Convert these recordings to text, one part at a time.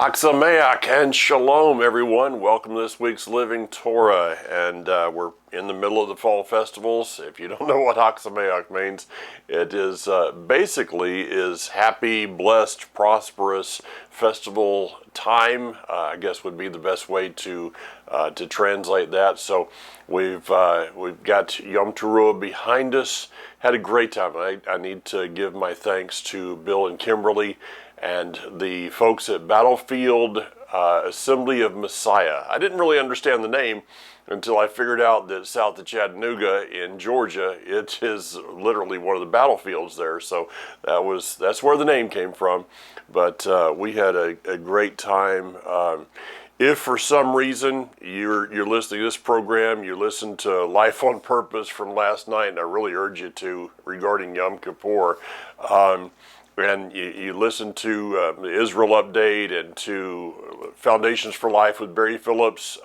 Chag Sameach and Shalom, everyone. Welcome to this week's Living Torah, and we're in the middle of the fall festivals. If you don't know what Chag Sameach means, it is basically is happy, blessed, prosperous festival time. I guess would be the best way to translate that. So we've got Yom Teruah behind us. Had a great time. I need to give my thanks to Bill and Kimberly and the folks at Battlefield Assembly of Messiah. I didn't really understand the name until I figured out that south of Chattanooga in Georgia, it is literally one of the battlefields there. So that's where the name came from. But we had a great time. If for some reason you're listening to this program, you listened to Life on Purpose from last night, and I really urge you to regarding Yom Kippur. And you listen to the Israel Update and to Foundations for Life with Barry Phillips,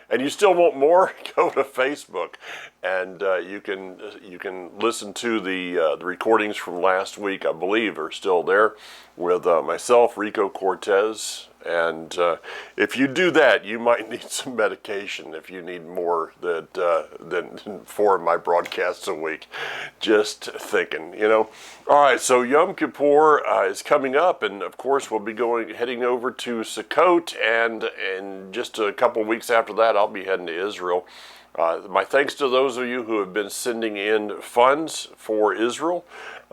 and you still want more, go to Facebook, and you can listen to the recordings from last week. I believe are still there with myself, Rico Cortez. And if you do that, you might need some medication if you need more than 4 of my broadcasts a week. Just thinking, All right, so Yom Kippur is coming up, and of course we'll be heading over to Sukkot, and in just a couple of weeks after that, I'll be heading to Israel. My thanks to those of you who have been sending in funds for Israel.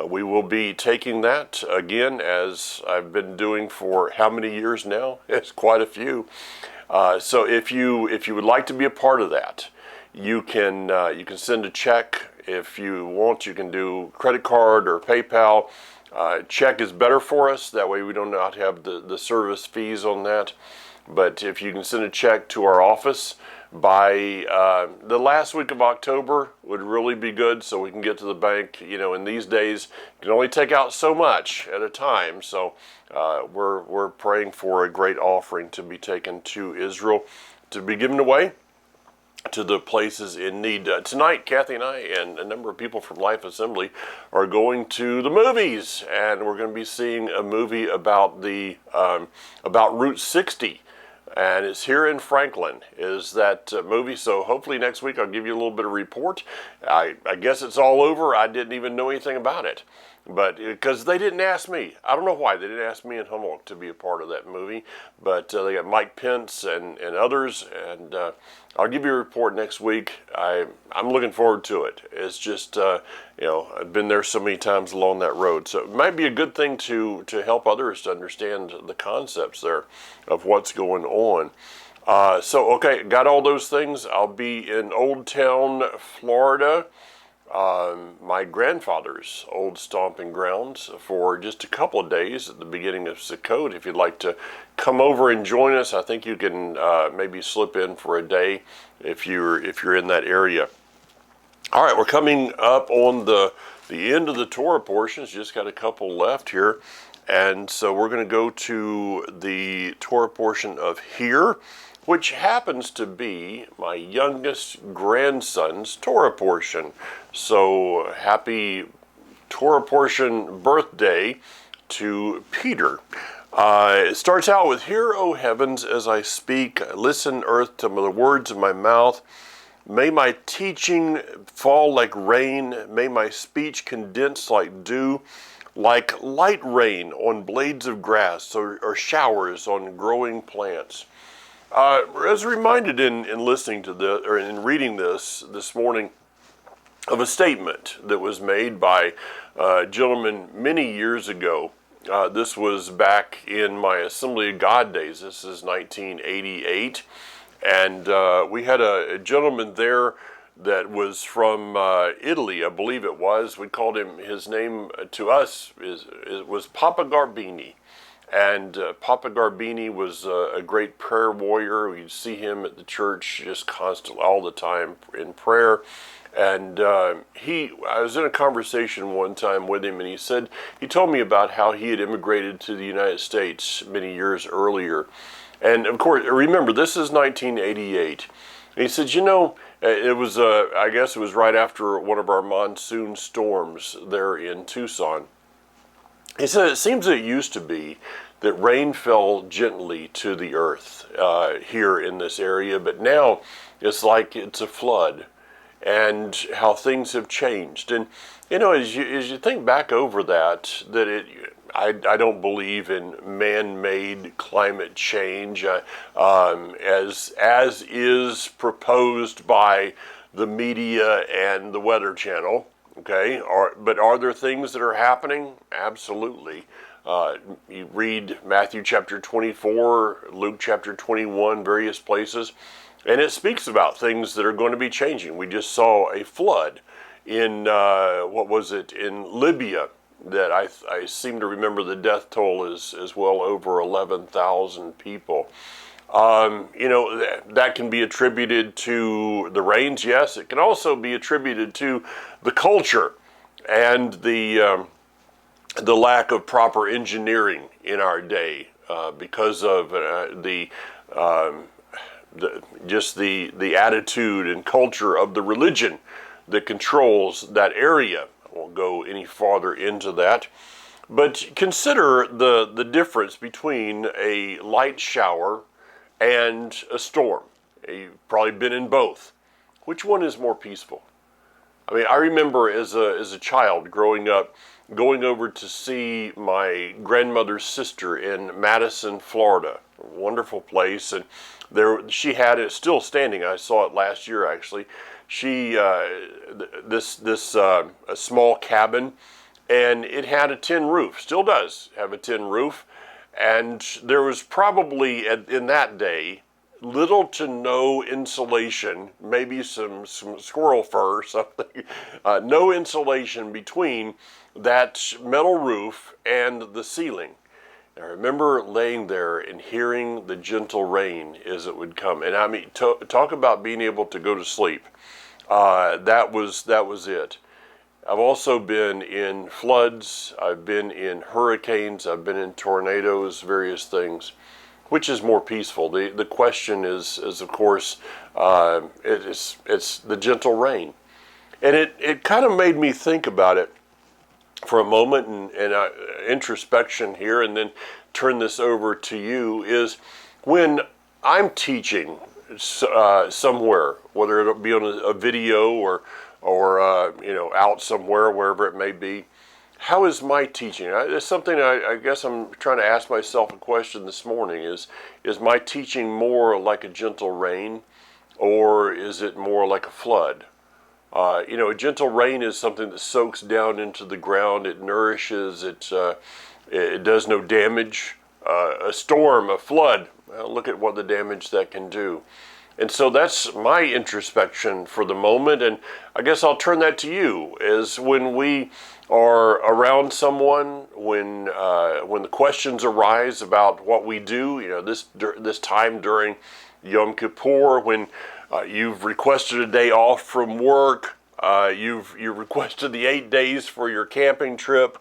We will be taking that again, as I've been doing for how many years now? It's quite a few. So if you would like to be a part of that, you can send a check. If you want, you can do credit card or PayPal. Check is better for us. That way we do not have the service fees on that. But if you can send a check to our office by the last week of October would really be good, so we can get to the bank. In these days, you can only take out so much at a time. So we're praying for a great offering to be taken to Israel, to be given away to the places in need. Tonight, Kathy and I and a number of people from Life Assembly are going to the movies, and we're going to be seeing a movie about about Route 60. And it's here in Franklin, is that movie. So hopefully next week I'll give you a little bit of report. I guess it's all over. I didn't even know anything about it. But because they didn't ask me. I don't know why. They didn't ask me and Humboldt to be a part of that movie. But they got Mike Pence and others. And I'll give you a report next week. I'm looking forward to it. It's just, I've been there so many times along that road. So it might be a good thing to help others to understand the concepts there of what's going on. Okay, got all those things. I'll be in Old Town, Florida, my grandfather's old stomping grounds, for just a couple of days at the beginning of Sukkot. If you'd like to come over and join us, I think you can maybe slip in for a day if you're in that area. All right, we're coming up on the end of the Torah portions. Just got a couple left here. And so we're going to go to the Torah portion of here, which happens to be my youngest grandson's Torah portion. So happy Torah portion birthday to Peter. It starts out with, "Hear, O heavens, as I speak. Listen, earth, to the words of my mouth. May my teaching fall like rain. May my speech condense like dew, like light rain on blades of grass, or showers on growing plants." As reminded in listening to this, or in reading this morning, of a statement that was made by a gentleman many years ago. This was back in my Assembly of God days. This is 1988. And we had a gentleman there that was from Italy, I believe it was. We called him, his name to us was Papa Garbini. And Papa Garbini was a great prayer warrior. We'd see him at the church just constantly, all the time in prayer. And I was in a conversation one time with him, and he told me about how he had immigrated to the United States many years earlier. And of course, remember, this is 1988. And he said, it was, I guess it was right after one of our monsoon storms there in Tucson. He said, it seems it used to be that rain fell gently to the earth here in this area, but now it's like it's a flood, and how things have changed. And as you think back over that I don't believe in man-made climate change as is proposed by the media and the Weather Channel. Okay, but are there things that are happening? Absolutely. You read Matthew chapter 24, Luke chapter 21, various places, and it speaks about things that are going to be changing. We just saw a flood in, in Libya, that I seem to remember the death toll is well over 11,000 people. That can be attributed to the rains, yes. It can also be attributed to the culture and the lack of proper engineering in our day because of the attitude and culture of the religion that controls that area. I won't go any farther into that. But consider the difference between a light shower and a storm. You've probably been in both. Which one is more peaceful? I mean, I remember as a child growing up, going over to see my grandmother's sister in Madison, Florida. A wonderful place, and she had it still standing. I saw it last year, actually. She a small cabin, and it had a tin roof. Still does have a tin roof, and there was probably in that day little to no insulation, maybe some squirrel fur or something, no insulation between that metal roof and the ceiling. I remember laying there and hearing the gentle rain as it would come. And I mean, talk about being able to go to sleep. That was it. I've also been in floods, I've been in hurricanes, I've been in tornadoes, various things. Which is more peaceful? The question is of course, it's the gentle rain. And it kind of made me think about it for a moment, and introspection here, and then turn this over to you, is when I'm teaching somewhere, whether it'll be on a video or out somewhere, wherever it may be. How is my teaching? It's something I guess I'm trying to ask myself a question this morning. Is my teaching more like a gentle rain, or is it more like a flood? A gentle rain is something that soaks down into the ground. It nourishes. It does no damage. A storm, a flood, well, look at what the damage that can do. And so that's my introspection for the moment, and I guess I'll turn that to you. Is when we are around someone, when the questions arise about what we do, this time during Yom Kippur, when you've requested a day off from work, you've requested the 8 days for your camping trip,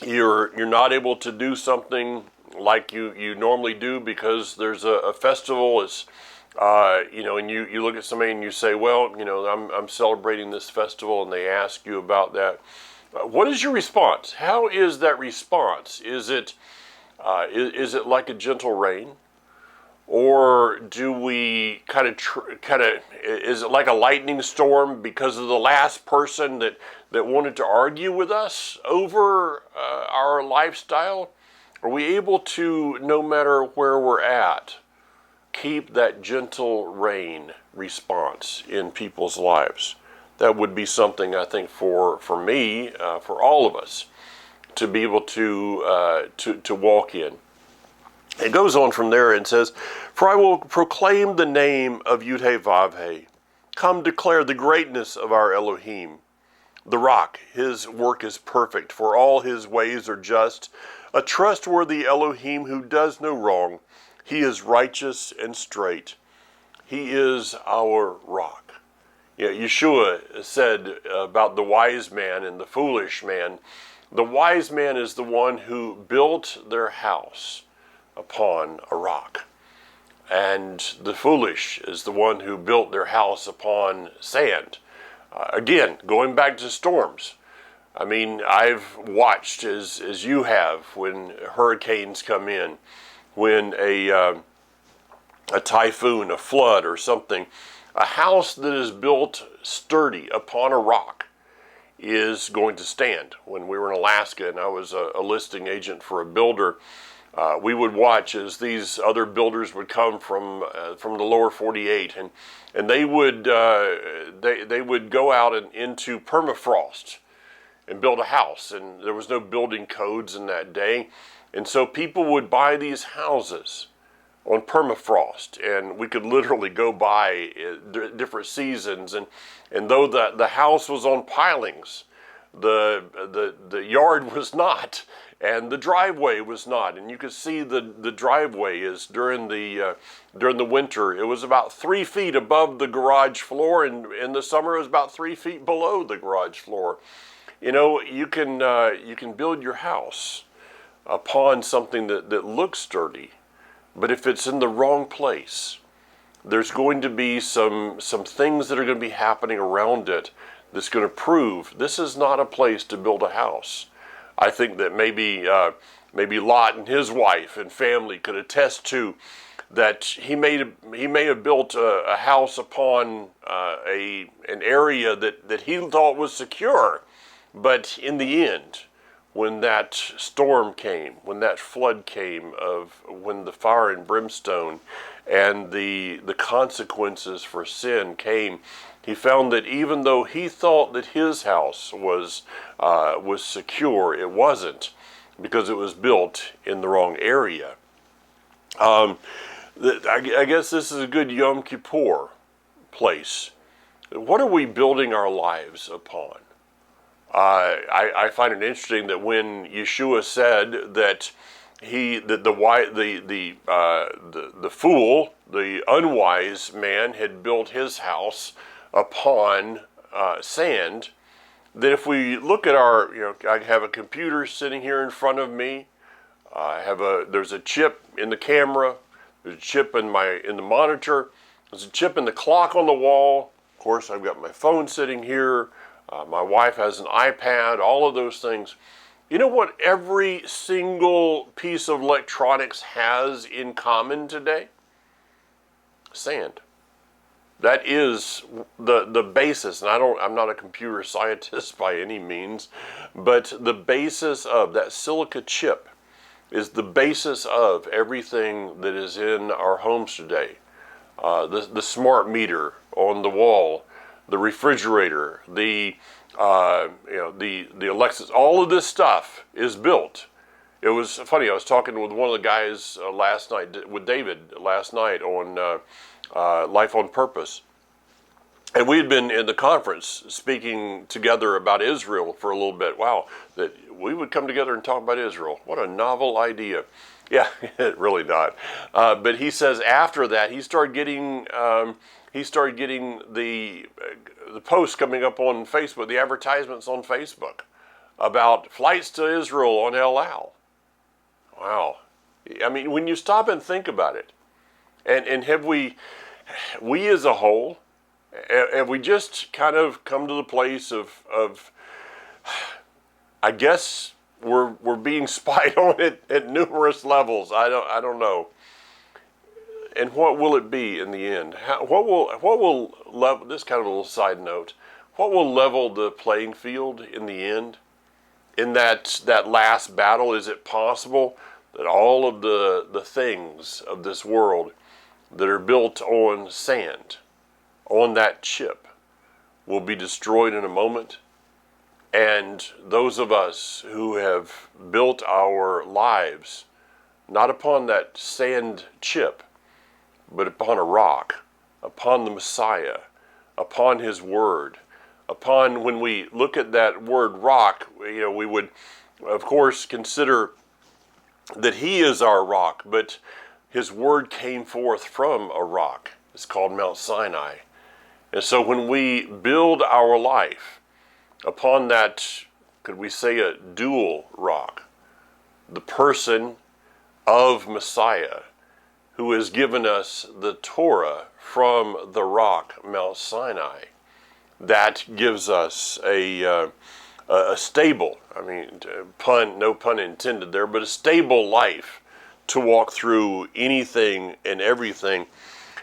you're not able to do something like you normally do because there's a festival. It's and you look at somebody and you say, well, I'm celebrating this festival, and they ask you about that. What is your response? How is that response? Is it like a gentle rain, or do we kind of is it like a lightning storm because of the last person that wanted to argue with us over our lifestyle? Are we able to, no matter where we're at, keep that gentle rain response in people's lives? That would be something, I think, for me, for all of us, to be able to walk in. It goes on from there and says, "For I will proclaim the name of Yud-Heh-Vav-Heh. Come declare the greatness of our Elohim. The rock, his work is perfect, for all his ways are just. A trustworthy Elohim who does no wrong. He is righteous and straight. He is our rock." Yeshua said about the wise man and the foolish man, the wise man is the one who built their house upon a rock, and the foolish is the one who built their house upon sand. Again, going back to storms, I mean, I've watched as you have when hurricanes come in, when a typhoon, a flood or something, a house that is built sturdy upon a rock is going to stand. When we were in Alaska and I was a listing agent for a builder, we would watch as these other builders would come from the lower 48, and they would go out and into permafrost and build a house, and there was no building codes in that day, and so people would buy these houses on permafrost, and we could literally go by different seasons, and though the house was on pilings, the yard was not, and the driveway was not, and you could see the driveway is during the winter it was about 3 feet above the garage floor, and in the summer it was about 3 feet below the garage floor. You know, you can build your house upon something that looks sturdy, but if it's in the wrong place, there's going to be some things that are going to be happening around it that's going to prove this is not a place to build a house. I think that maybe Lot and his wife and family could attest to that he may have built a house upon an area that he thought was secure, but in the end, when that storm came, when that flood came, when the fire and brimstone and the consequences for sin came, he found that even though he thought that his house was secure, it wasn't, because it was built in the wrong area. I guess this is a good Yom Kippur place. What are we building our lives upon? I find it interesting that when Yeshua said that the fool, the unwise man, had built his house upon sand, that if we look at I have a computer sitting here in front of me. There's a chip in the camera. There's a chip in the monitor. There's a chip in the clock on the wall. Of course, I've got my phone sitting here. My wife has an iPad, all of those things. You know what every single piece of electronics has in common today? Sand. That is the basis, and I'm not a computer scientist by any means, but the basis of that silica chip is the basis of everything that is in our homes today. The smart meter on the wall, the refrigerator, the Alexis, all of this stuff is built. It was funny. I was talking with one of the guys last night, with David last night on Life on Purpose, and we had been in the conference speaking together about Israel for a little bit. Wow, that we would come together and talk about Israel. What a novel idea. Yeah, really not. But he says after that he started getting the posts coming up on Facebook, the advertisements on Facebook about flights to Israel on El Al. Wow. I mean, when you stop and think about it, and have we as a whole, have we just kind of come to the place of I guess we're being spied on at numerous levels. I don't know. And what will it be in the end? What will level, this kind of a little side note, what will level the playing field in the end? In that last battle, is it possible that all of the things of this world that are built on sand, on that chip, will be destroyed in a moment? And those of us who have built our lives not upon that sand chip, but upon a rock, upon the Messiah, upon His Word, upon, when we look at that word rock, we would, of course, consider that He is our rock, but His Word came forth from a rock. It's called Mount Sinai. And so when we build our life upon that, could we say a dual rock, the person of Messiah, who has given us the Torah from the rock, Mount Sinai, that gives us a a stable, I mean, no pun intended there, but a stable life to walk through anything and everything.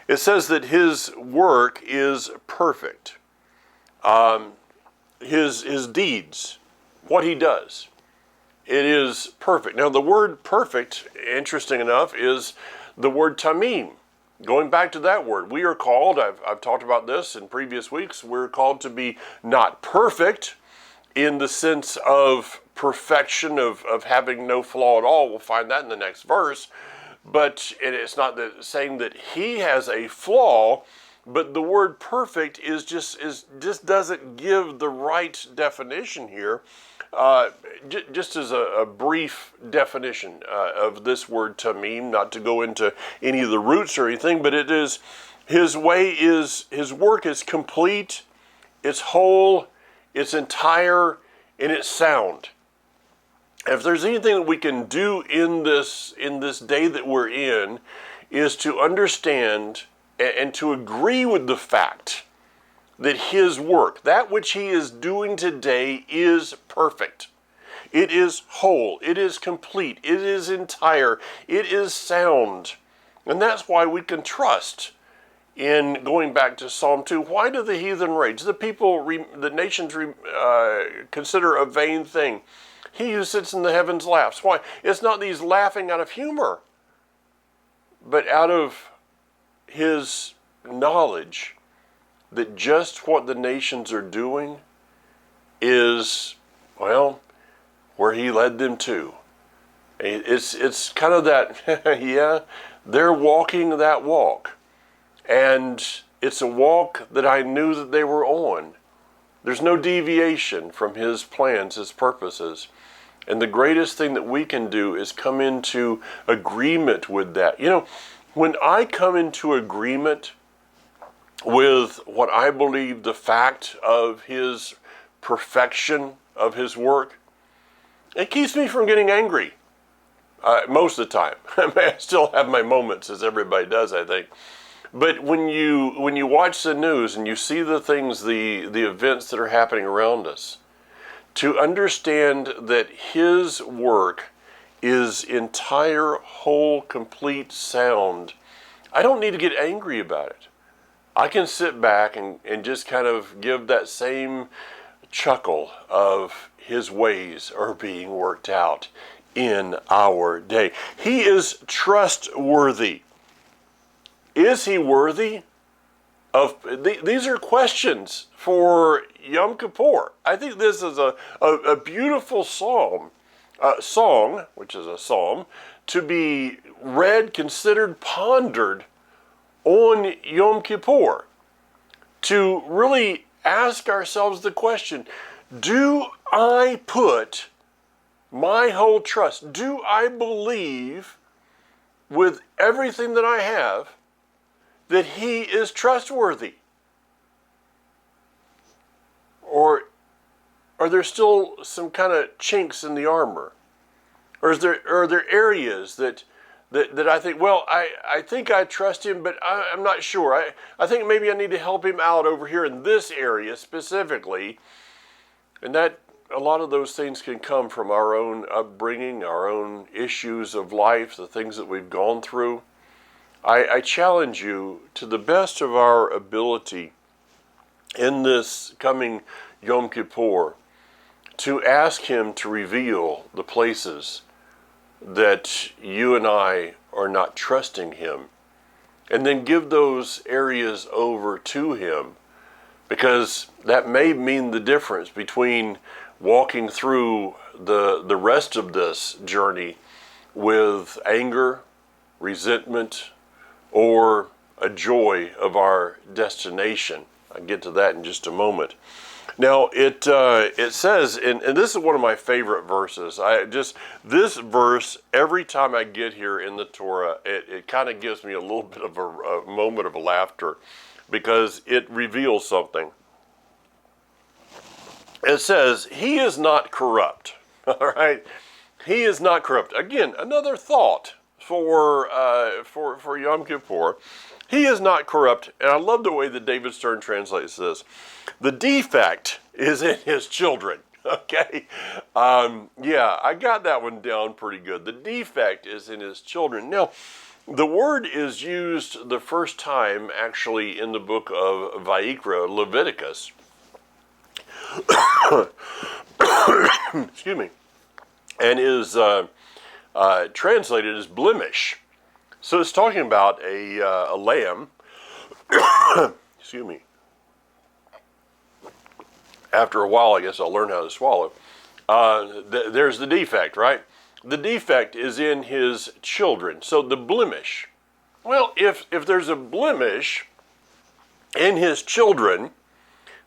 It says that his work is perfect. His deeds, what he does, it is perfect. Now the word perfect, interesting enough, is the word tamim. Going back to that word, we are called, I've talked about this in previous weeks, we're called to be not perfect in the sense of perfection, of having no flaw at all. We'll find that in the next verse. But it's not saying that he has a flaw, but the word perfect just doesn't give the right definition here. Just as a brief definition of this word tamim, not to go into any of the roots or anything, but it is his work is complete, it's whole, it's entire, and it's sound. If there's anything that we can do in this day that we're in, is to understand and to agree with the fact that his work, that which he is doing today, is perfect. It is whole. It is complete. It is entire. It is sound. And that's why we can trust in going back to Psalm 2. Why do the heathen rage? The nations consider a vain thing. He who sits in the heavens laughs. Why? It's not that he's laughing out of humor, but out of his knowledge that just what the nations are doing is, well, where he led them to. It's kind of that, yeah, they're walking that walk. And it's a walk that I knew that they were on. There's no deviation from his plans, his purposes. And the greatest thing that we can do is come into agreement with that. You know, when I come into agreement with what I believe the fact of his perfection of his work, it keeps me from getting angry most of the time. I still have my moments, as everybody does, I think. But when you watch the news and you see the things, the events that are happening around us, to understand that his work is entire, whole, complete, sound, I don't need to get angry about it. I can sit back and just kind of give that same chuckle of his ways are being worked out in our day. He is trustworthy. Is he worthy of, these are questions for Yom Kippur. I think this is a beautiful song, which is a psalm, to be read, considered, pondered on Yom Kippur. To really ask ourselves the question, do I put my whole trust, do I believe with everything that I have that he is trustworthy? Or are there still some kind of chinks in the armor? Or are there areas that I think, well, I think I trust him, but I'm not sure. I think maybe I need to help him out over here in this area specifically. And that a lot of those things can come from our own upbringing, our own issues of life, the things that we've gone through. I challenge you to the best of our ability in this coming Yom Kippur to ask him to reveal the places that you and I are not trusting him, and then give those areas over to him, because that may mean the difference between walking through the rest of this journey with anger, resentment, or a joy of our destination. I'll get to that in just a moment. Now, it says, and this is one of my favorite verses. This verse, every time I get here in the Torah, it kind of gives me a little bit of a moment of laughter, because it reveals something. It says, he is not corrupt. All right? He is not corrupt. Again, another thought for Yom Kippur. He is not corrupt, and I love the way that David Stern translates this. The defect is in his children. Okay. Yeah, I got that one down pretty good. The defect is in his children. Now, the word is used the first time actually in the book of Vayikra, Leviticus. Excuse me. And is translated as blemish. So it's talking about a lamb. Excuse me. After a while, I guess I'll learn how to swallow. There's the defect, right? The defect is in his children. So the blemish. Well, if there's a blemish in his children,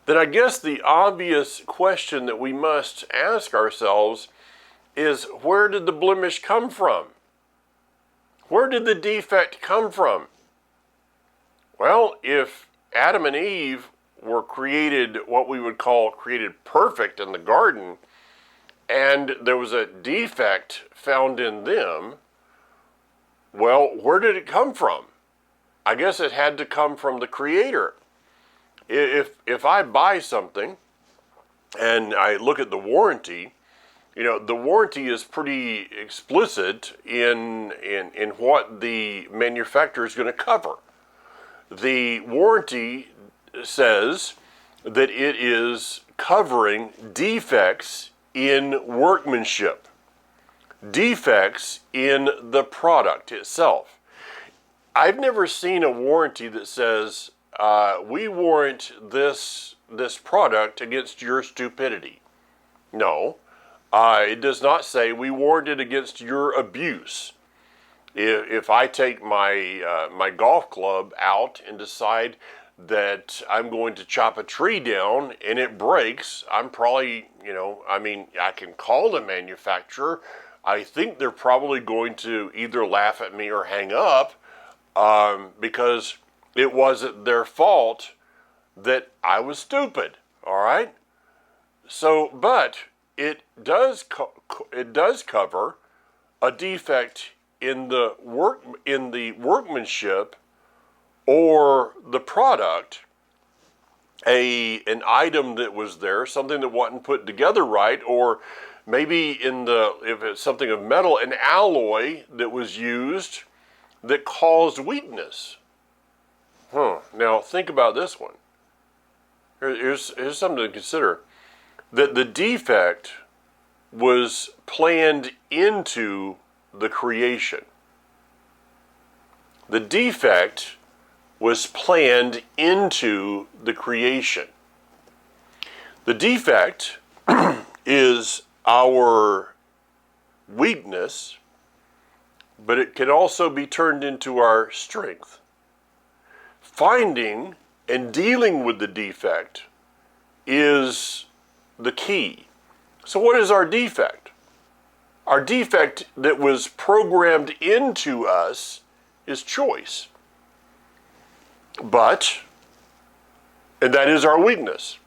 then I guess the obvious question that we must ask ourselves is, where did the blemish come from? Where did the defect come from? Well, if Adam and Eve were created, what we would call created perfect in the garden, and there was a defect found in them, well, where did it come from? I guess it had to come from the Creator. If I buy something and I look at the warranty, the warranty is pretty explicit in what the manufacturer is going to cover. The warranty says that it is covering defects in workmanship, defects in the product itself. I've never seen a warranty that says, we warrant this product against your stupidity. No, it does not say we warrant it against your abuse. If I take my golf club out and decide that I'm going to chop a tree down and it breaks, I'm probably, I can call the manufacturer. I think they're probably going to either laugh at me or hang up because it wasn't their fault that I was stupid, all right? So, but it does cover a defect in the workmanship or the product, an item that was there, something that wasn't put together right, or maybe if it's something of metal, an alloy that was used that caused weakness. Now think about this one. Here's something to consider. That the defect was planned into the creation. The defect was planned into the creation. The defect is our weakness, but it can also be turned into our strength. Finding and dealing with the defect is the key. So what is our defect? Our defect that was programmed into us is choice. And that is our weakness.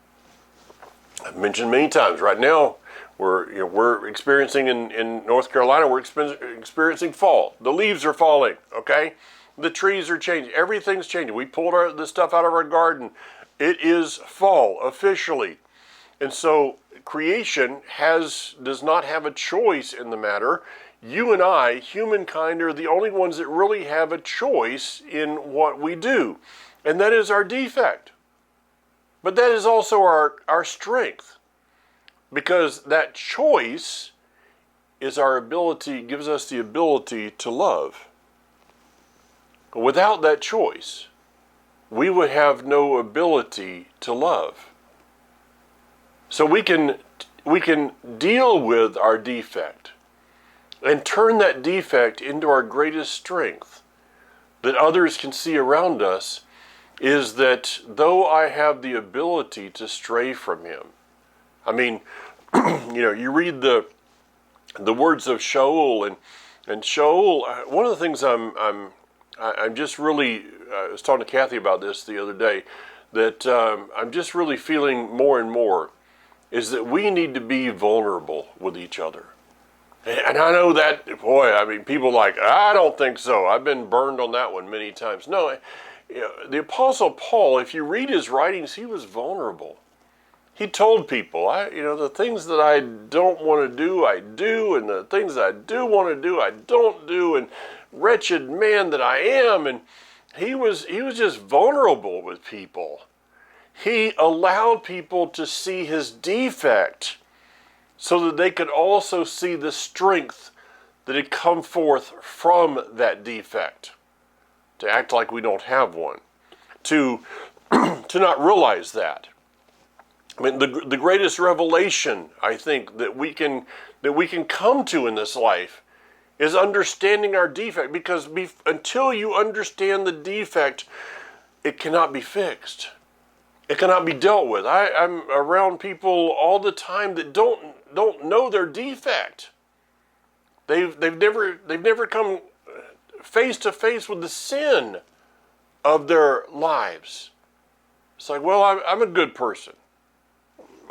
I've mentioned many times, right now, we're experiencing in North Carolina, we're experiencing fall. The leaves are falling, okay? The trees are changing. Everything's changing. We pulled the stuff out of our garden. It is fall, officially. And so creation does not have a choice in the matter. You and I, humankind, are the only ones that really have a choice in what we do. And that is our defect. But that is also our strength. Because that choice is our ability, gives us the ability to love. Without that choice, we would have no ability to love. So we can deal with our defect and turn that defect into our greatest strength that others can see around us, is that though I have the ability to stray from him. I mean, you read the words of Shaul, and Shaul, one of the things I'm just really, I was talking to Kathy about this the other day, that I'm just really feeling more and more is that we need to be vulnerable with each other. And I know that, people like, I don't think so. I've been burned on that one many times. No, the Apostle Paul, if you read his writings, he was vulnerable. He told people, the things that I don't want to do, I do, and the things I do want to do, I don't do, and wretched man that I am. And he was just vulnerable with people. He allowed people to see his defect so that they could also see the strength that had come forth from that defect. To act like we don't have one. To not realize that. I mean, the greatest revelation, I think, that we can come to in this life is understanding our defect, because until you understand the defect, it cannot be fixed. It cannot be dealt with. I'm around people all the time that don't know their defect. They've never come face to face with the sin of their lives. It's like, well, I'm a good person.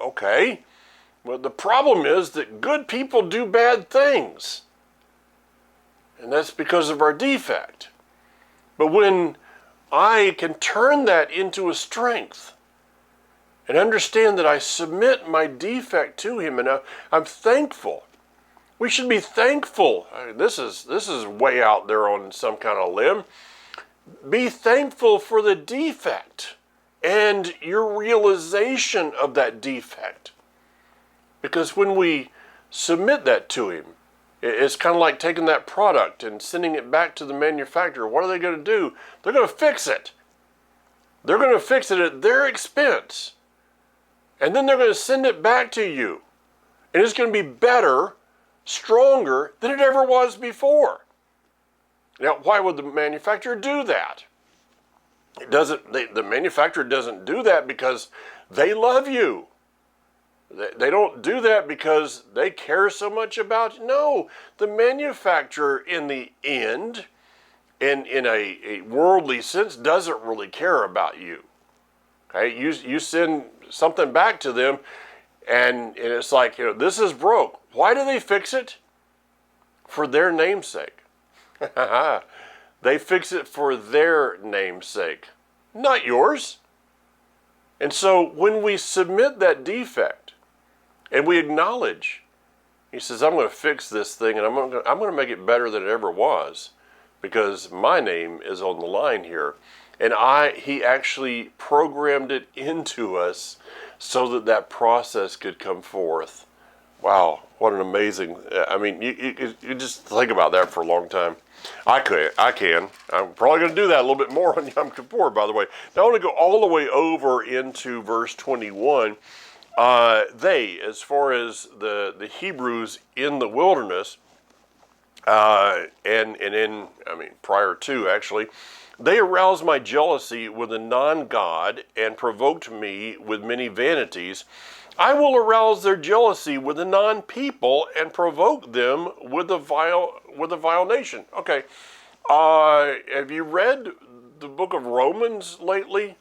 Okay. Well, the problem is that good people do bad things. And that's because of our defect. But when I can turn that into a strength and understand that I submit my defect to him, and I'm thankful. We should be thankful. This is way out there on some kind of limb. Be thankful for the defect and your realization of that defect. Because when we submit that to him, it's kind of like taking that product and sending it back to the manufacturer. What are they going to do? They're going to fix it. They're going to fix it at their expense. And then they're going to send it back to you. And it's going to be better, stronger than it ever was before. Now, why would the manufacturer do that? The manufacturer doesn't do that because they love you. They don't do that because they care so much about you. No, the manufacturer in the end, in a worldly sense, doesn't really care about you. Okay, you send something back to them, and it's like, this is broke. Why do they fix it? For their namesake. They fix it for their namesake, not yours. And so when we submit that defect and we acknowledge, he says, I'm going to fix this thing, and I'm going to make it better than it ever was, because my name is on the line here. And he actually programmed it into us so that that process could come forth. Wow, what an amazing, you just think about that for a long time. I can. I'm probably going to do that a little bit more on Yom Kippur, by the way. Now I want to go all the way over into verse 21. As far as the Hebrews in the wilderness, prior to actually, they aroused my jealousy with a non-God and provoked me with many vanities. I will arouse their jealousy with a non-people and provoke them with a vile nation. Okay, have you read the book of Romans lately?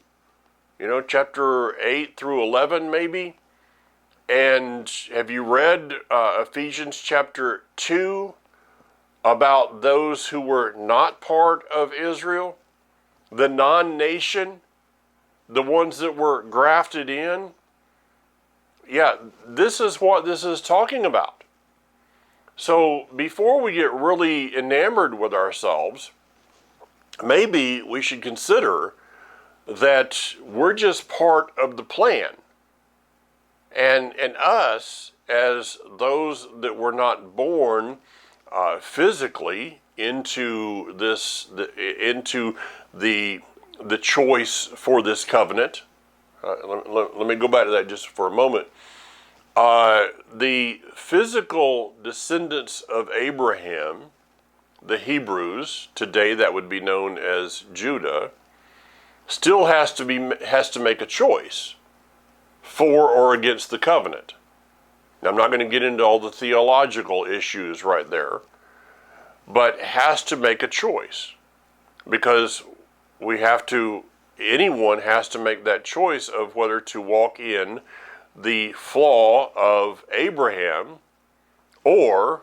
Chapter 8 through 11 maybe? And have you read Ephesians chapter 2 about those who were not part of Israel? The non-nation? The ones that were grafted in? Yeah, this is what this is talking about. So before we get really enamored with ourselves, maybe we should consider that we're just part of the plan. And us, as those that were not born physically into the choice for this covenant. Let me go back to that just for a moment. The physical descendants of Abraham, the Hebrews, today that would be known as Judah, still has to make a choice for or against the covenant. Now, I'm not going to get into all the theological issues right there, but has to make a choice, because anyone has to make that choice of whether to walk in the flaw of Abraham or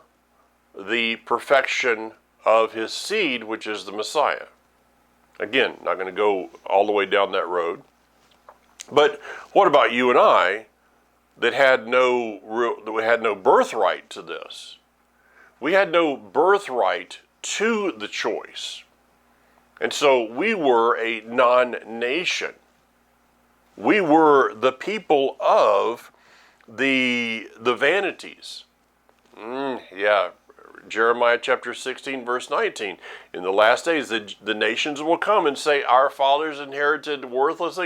the perfection of his seed, which is the Messiah. Again, not going to go all the way down that road. But what about you and I? that had no birthright to this. We had no birthright to the choice. And so we were a non-nation. We were the people of the vanities. Jeremiah chapter 16, verse 19. In the last days, the nations will come and say, our fathers inherited worthless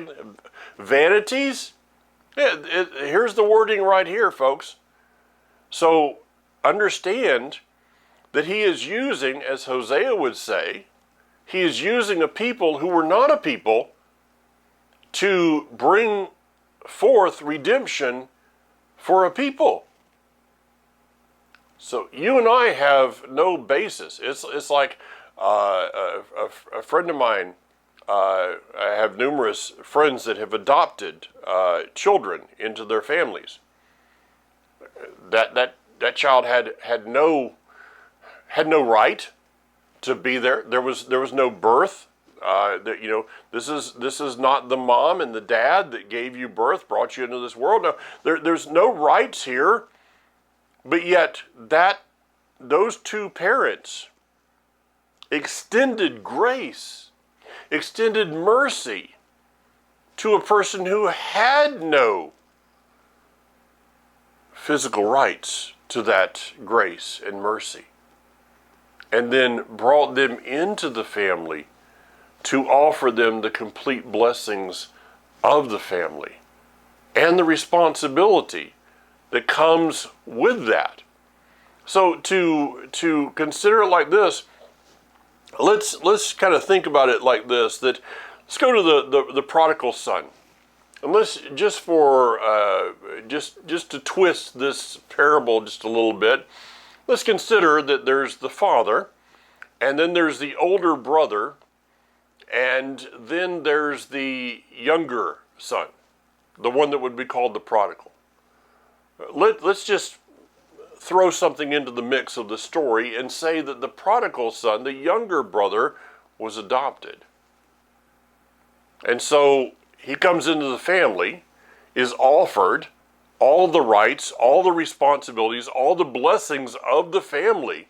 vanities. Here's the wording right here, folks. So understand that he is using, as Hosea would say, he is using a people who were not a people to bring forth redemption for a people. So you and I have no basis. It's like a friend of mine. I have numerous friends that have adopted children into their families. That child had no right to be there. There was no birth. This is not the mom and the dad that gave you birth, brought you into this world. No, there's no rights here. But yet those two parents extended grace, extended mercy to a person who had no physical rights to that grace and mercy, and then brought them into the family to offer them the complete blessings of the family and the responsibility that comes with that. So to consider it like this, let's kind of think about it like this. That let's go to the prodigal son, and let's just to twist this parable just a little bit. Let's consider that there's the father, and then there's the older brother, and then there's the younger son, the one that would be called the prodigal. Let's just throw something into the mix of the story and say that the prodigal son, the younger brother, was adopted. And so he comes into the family, is offered all the rights, all the responsibilities, all the blessings of the family,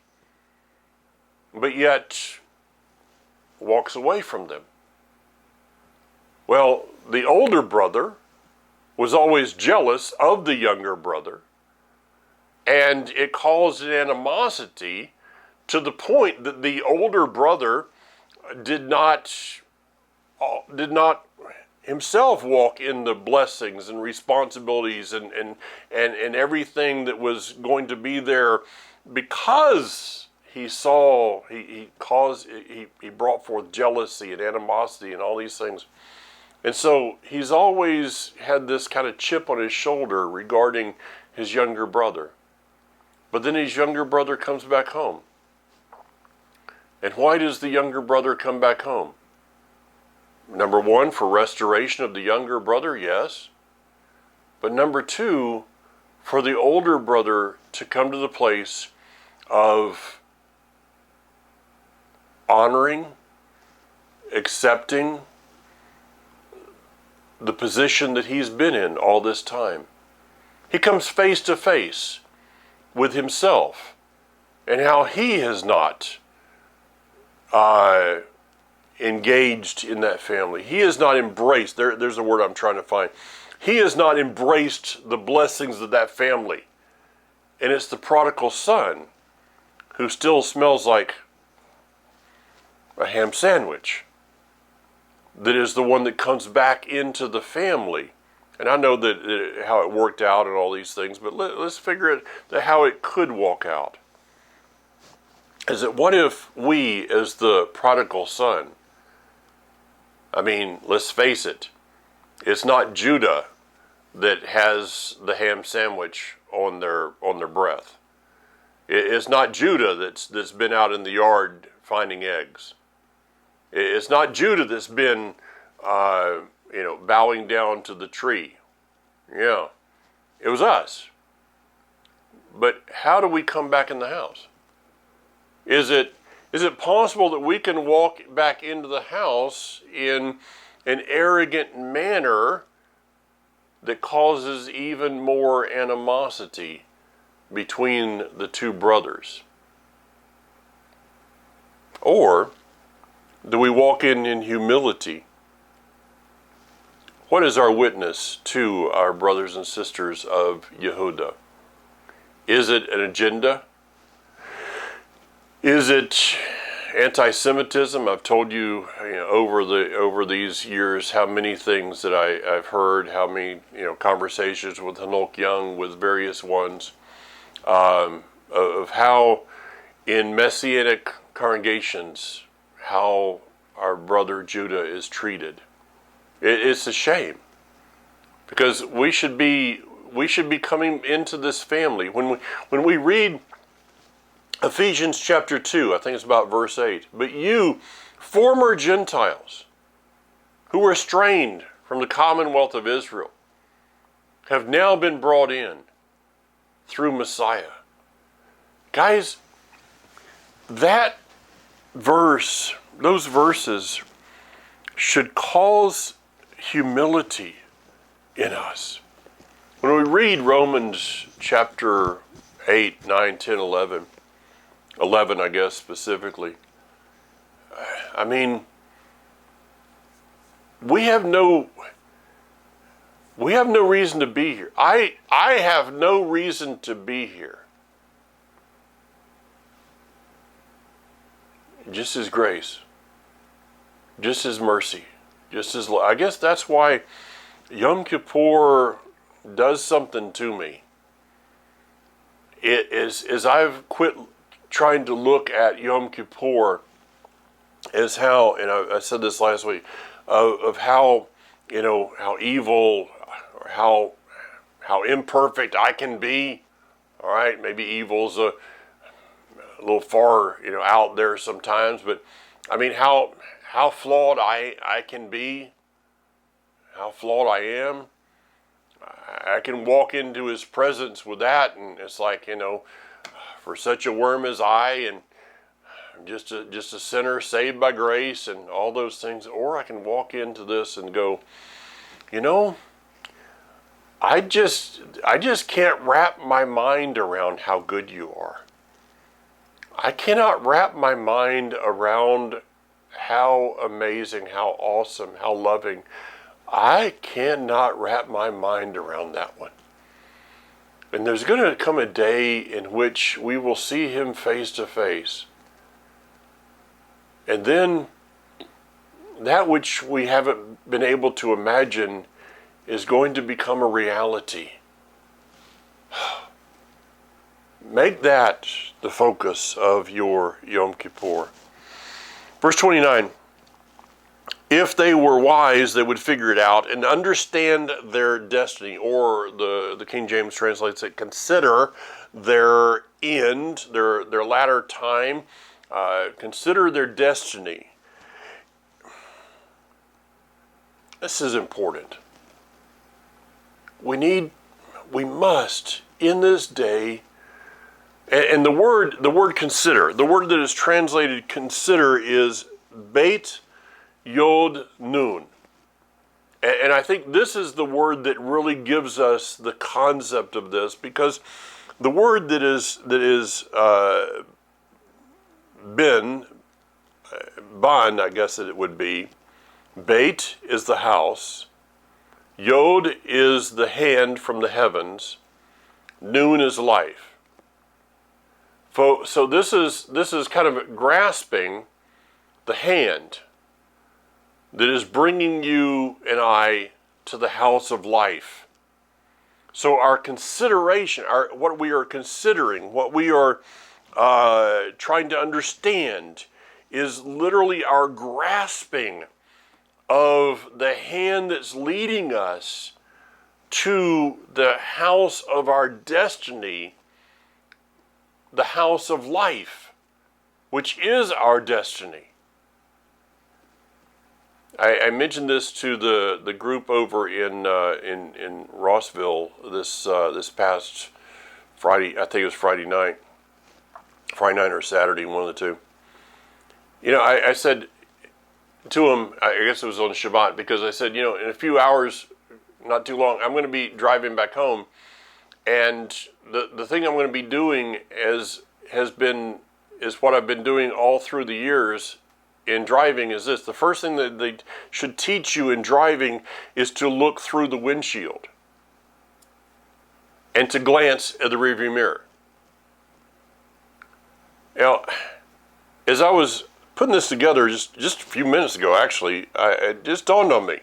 but yet walks away from them. Well, the older brother was always jealous of the younger brother, and it caused an animosity to the point that the older brother did not himself walk in the blessings and responsibilities and everything that was going to be there, because he brought forth jealousy and animosity and all these things. And so he's always had this kind of chip on his shoulder regarding his younger brother. But then his younger brother comes back home. And why does the younger brother come back home? Number one, for restoration of the younger brother, yes. But number two, for the older brother to come to the place of honoring, accepting the position that he's been in all this time. He comes face to face with himself and how he has not engaged in that family. He has not embraced, there's the word I'm trying to find. He has not embraced the blessings of that family. And it's the prodigal son who still smells like a ham sandwich that is the one that comes back into the family. And I know that how it worked out and all these things, but let's figure it how it could walk out. Is that what if we, as the prodigal son, I mean, let's face it, it's not Judah that has the ham sandwich on their breath. It's not Judah that's been out in the yard finding eggs. It's not Judah that's been, bowing down to the tree. Yeah, it was us. But how do we come back in the house? Is it possible that we can walk back into the house in an arrogant manner that causes even more animosity between the two brothers? Or do we walk in humility? What is our witness to our brothers and sisters of Yehuda? Is it an agenda? Is it anti-Semitism? I've told you, over these years how many things that I've heard, how many conversations with Hanok Young, with various ones, of how in Messianic congregations, how our brother Judah is treated. It's a shame, because we should be coming into this family. When we read Ephesians chapter 2, I think it's about verse 8. But you, former Gentiles, who were estranged from the commonwealth of Israel, have now been brought in through Messiah. Guys, that verse, those verses should cause humility in us. When we read Romans chapter 8, 9, 10, 11, 11, I guess, specifically, I mean, we have no reason to be here. I have no reason to be here. Just His grace, just His mercy, just His love. I guess that's why Yom Kippur does something to me. It is, as I've quit trying to look at Yom Kippur as how, and I said this last week, of how, how evil, or how imperfect I can be. All right, maybe evil's a little far, out there sometimes, but I mean, how flawed I can be, how flawed I am. I can walk into His presence with that, and it's like, for such a worm as I, and just a sinner saved by grace, and all those things. Or I can walk into this and go, I just can't wrap my mind around how good You are. I cannot wrap my mind around how amazing, how awesome, how loving. I cannot wrap my mind around that one. And there's going to come a day in which we will see Him face to face. And then that which we haven't been able to imagine is going to become a reality. Make that the focus of your Yom Kippur. Verse 29. If they were wise, they would figure it out and understand their destiny. Or the King James translates it, consider their end, their latter time. Consider their destiny. This is important. We must, in this day, and the word consider, the word that is translated consider is Beit Yod Nun. And I think this is the word that really gives us the concept of this, because the word that is ban, I guess that it would be, Beit is the house, Yod is the hand from the heavens, Nun is life. So this is kind of grasping the hand that is bringing you and I to the house of life. So our consideration, what we are considering, what we are trying to understand, is literally our grasping of the hand that's leading us to the house of our destiny, the house of life, which is our destiny. I mentioned this to the group over in Rossville this past Friday. I think it was Friday night or Saturday, one of the two. I said to them, I guess it was on Shabbat, because I said, in a few hours, not too long, I'm going to be driving back home, and the thing I'm going to be doing is what I've been doing all through the years in driving is this. The first thing that they should teach you in driving is to look through the windshield and to glance at the rearview mirror. Now, as I was putting this together just a few minutes ago, actually, it just dawned on me.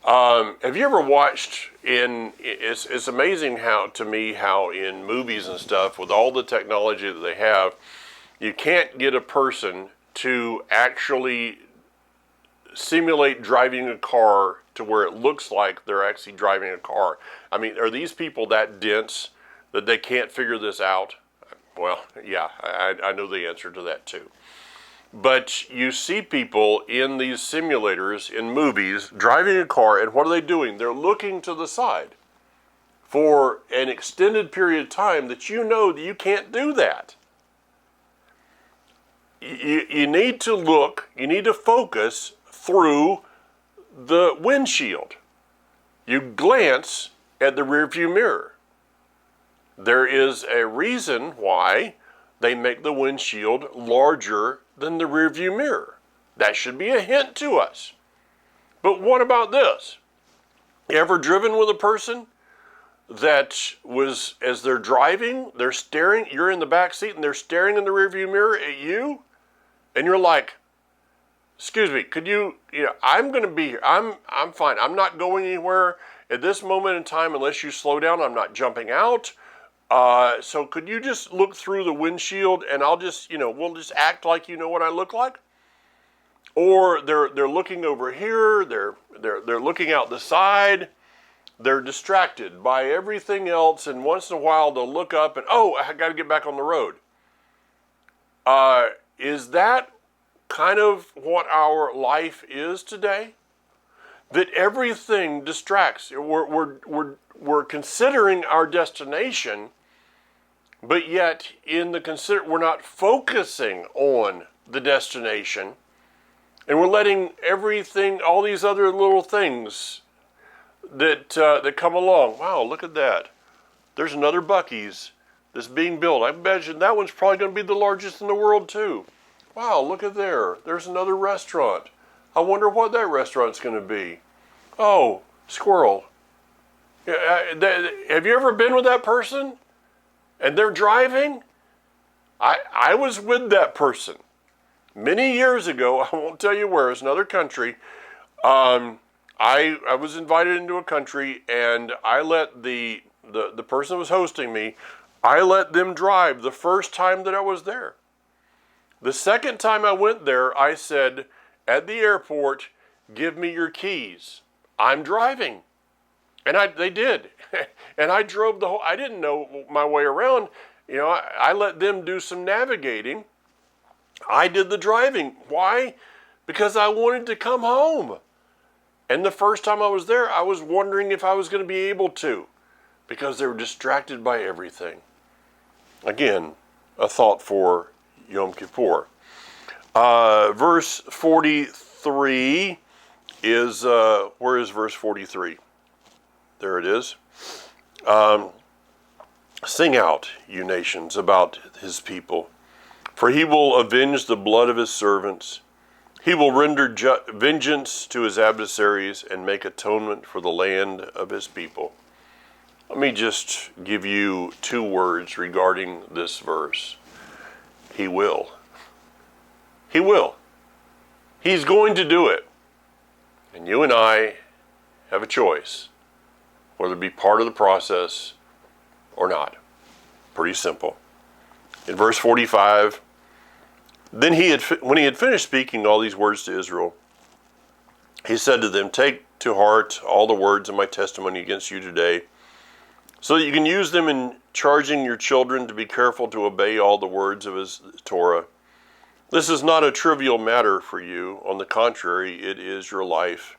Have you ever watched it's amazing how in movies and stuff, with all the technology that they have, you can't get a person to actually simulate driving a car to where it looks like they're actually driving a car. I mean, are these people that dense that they can't figure this out? Well, yeah, I know the answer to that too. But you see people in these simulators in movies driving a car, and what are they doing? They're looking to the side for an extended period of time that you can't do that. You need to look, you need to focus through the windshield. You glance at the rearview mirror. There is a reason why they make the windshield larger than the rearview mirror. That should be a hint to us. But what about this? You ever driven with a person that was, as they're driving, they're staring, you're in the back seat and they're staring in the rearview mirror at you, and you're like, excuse me, could I'm going to be here. I'm fine. I'm not going anywhere at this moment in time unless you slow down. I'm not jumping out. So could you just look through the windshield and I'll just, we'll just act like you know what I look like? Or they're looking over here, they're looking out the side, they're distracted by everything else, and once in a while they'll look up and, oh, I got to get back on the road. Is that kind of what our life is today? That everything distracts. We're considering our destination, but yet we're not focusing on the destination, and we're letting everything, all these other little things that come along. Wow, look at that. There's another Buc-ee's that's being built. I imagine that one's probably going to be the largest in the world too. Wow, look at there. There's another restaurant. I wonder what that restaurant's going to be. Oh, squirrel. Have you ever been with that person? And they're driving? I was with that person many years ago. I won't tell you where. It's another country. I was invited into a country, and I let the person who was hosting me, I let them drive the first time that I was there. The second time I went there, I said, at the airport, give me your keys. I'm driving. And they did. And I drove I didn't know my way around. I let them do some navigating. I did the driving. Why? Because I wanted to come home. And the first time I was there, I was wondering if I was going to be able to, because they were distracted by everything. Again, a thought for Yom Kippur. Verse 43 is, where is verse 43? There it is. Sing out, you nations, about his people, for he will avenge the blood of his servants. He will render vengeance to his adversaries and make atonement for the land of his people. Let me just give you two words regarding this verse. He will. He will. He's going to do it. And you and I have a choice, whether to be part of the process or not. Pretty simple. In verse 45, then when he had finished speaking all these words to Israel, he said to them, take to heart all the words of my testimony against you today, so that you can use them in charging your children to be careful to obey all the words of his Torah. This is not a trivial matter for you. On the contrary, it is your life,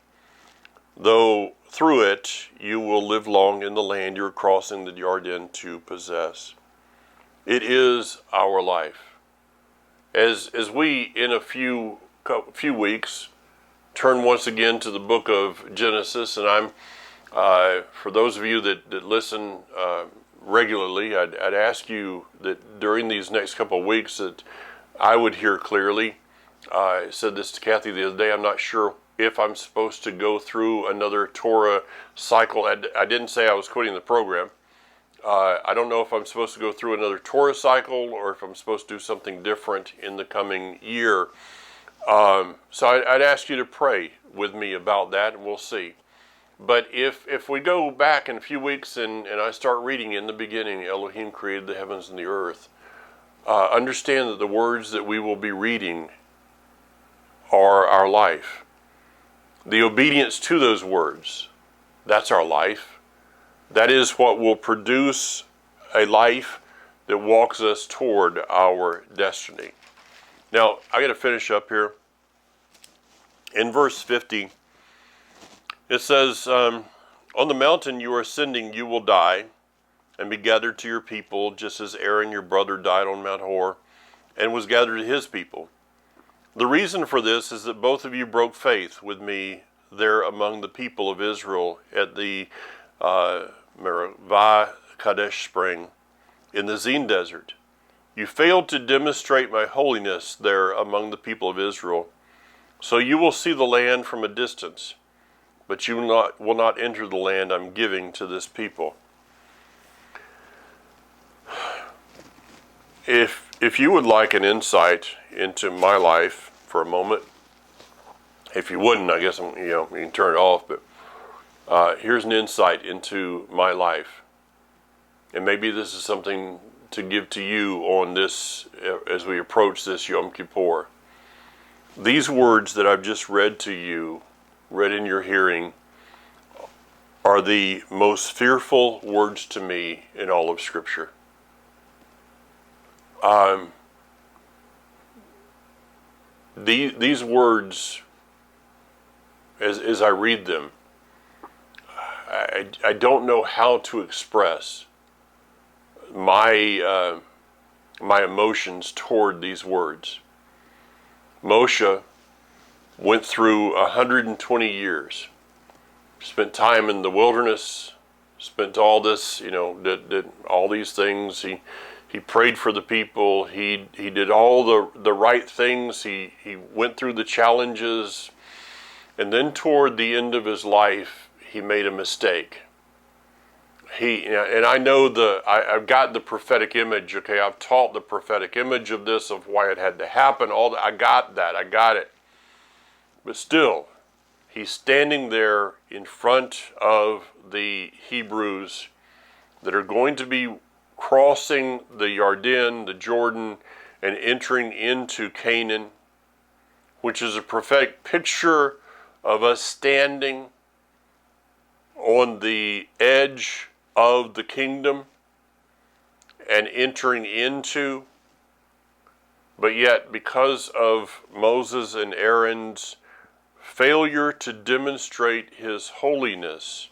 though through it you will live long in the land you are crossing the Jordan to possess. It is our life. As we, in a few weeks, turn once again to the book of Genesis, and For those of you that listen regularly, I'd ask you that during these next couple of weeks that I would hear clearly. I said this to Kathy the other day. I'm not sure if I'm supposed to go through another Torah cycle. I didn't say I was quitting the program. I don't know if I'm supposed to go through another Torah cycle or if I'm supposed to do something different in the coming year. So I'd ask you to pray with me about that, and we'll see. But if we go back in a few weeks and I start reading, in the beginning, Elohim created the heavens and the earth, understand that the words that we will be reading are our life. The obedience to those words, that's our life. That is what will produce a life that walks us toward our destiny. Now, I got to finish up here. In verse 50, it says, on the mountain you are ascending, you will die and be gathered to your people, just as Aaron your brother died on Mount Hor and was gathered to his people. The reason for this is that both of you broke faith with me there among the people of Israel at the Merivah Kadesh spring in the Zin desert. You failed to demonstrate my holiness there among the people of Israel. So you will see the land from a distance, but you will not enter the land I'm giving to this people. If you would like an insight into my life for a moment, if you wouldn't, I guess you can turn it off. But here's an insight into my life, and maybe this is something to give to you on this as we approach this Yom Kippur. These words that I've just read to you, read in your hearing, are the most fearful words to me in all of Scripture. These words, as I read them, I don't know how to express my emotions toward these words. Moshe went through 120 years, spent time in the wilderness, spent all this, did all these things. He prayed for the people. He did all the right things. He went through the challenges. And then toward the end of his life, he made a mistake. And I know I've got the prophetic image, okay? I've taught the prophetic image of this, of why it had to happen, all that. I got it. But still, he's standing there in front of the Hebrews that are going to be crossing the Yarden, the Jordan, and entering into Canaan, which is a prophetic picture of us standing on the edge of the kingdom and entering into. But yet, because of Moses and Aaron's failure to demonstrate his holiness,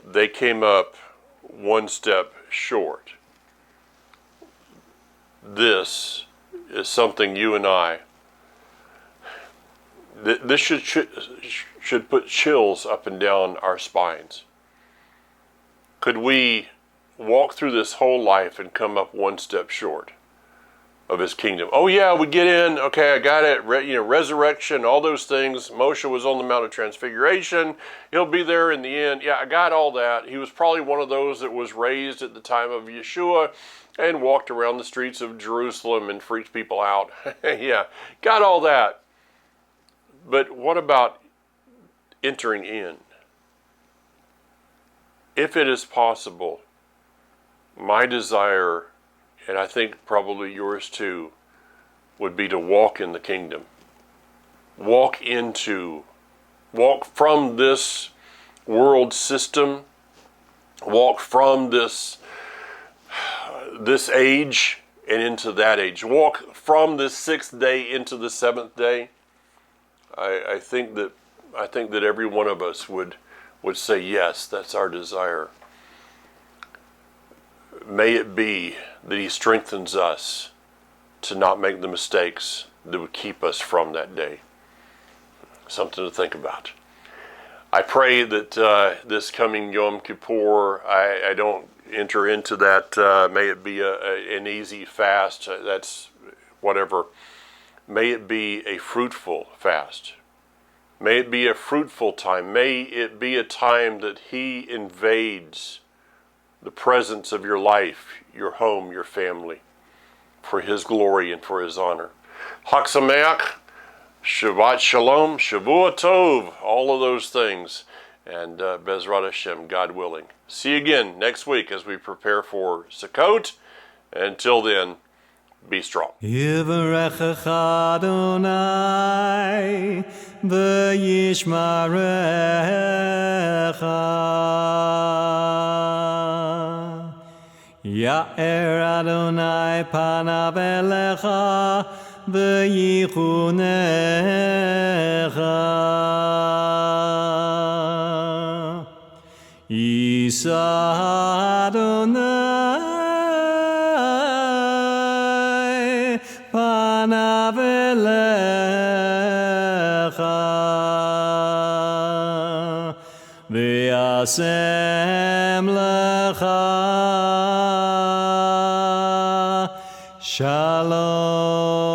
they came up one step short. This is something you and I, this should put chills up and down our spines. Could we walk through this whole life and come up one step short of his kingdom? Oh yeah, we get in, okay, I got it, resurrection, all those things. Moshe was on the Mount of Transfiguration. He'll be there in the end. Yeah, I got all that. He was probably one of those that was raised at the time of Yeshua and walked around the streets of Jerusalem and freaked people out. Yeah, got all that. But what about entering in? If it is possible, my desire, and I think probably yours too, would be to walk in the kingdom. Walk from this world system, walk from this age and into that age. Walk from this 6th day into the 7th day. I think that every one of us would say, yes, that's our desire. May it be that he strengthens us to not make the mistakes that would keep us from that day. Something to think about. I pray that this coming Yom Kippur, I don't enter into that. May it be an easy fast. That's whatever. May it be a fruitful fast. May it be a fruitful time. May it be a time that He invades the presence of your life, your home, your family, for His glory and for His honor. Chag Sameach, Shabbat Shalom, Shavua Tov, all of those things. And Bezrat Hashem, God willing. See you again next week as we prepare for Sukkot. Until then, be strong. Yivarechecha Adonai v'yishmarecha. Ya'er Adonai panav elecha v'yichunecha. Yisa Adonai panav elecha v'yasem lecha shalom.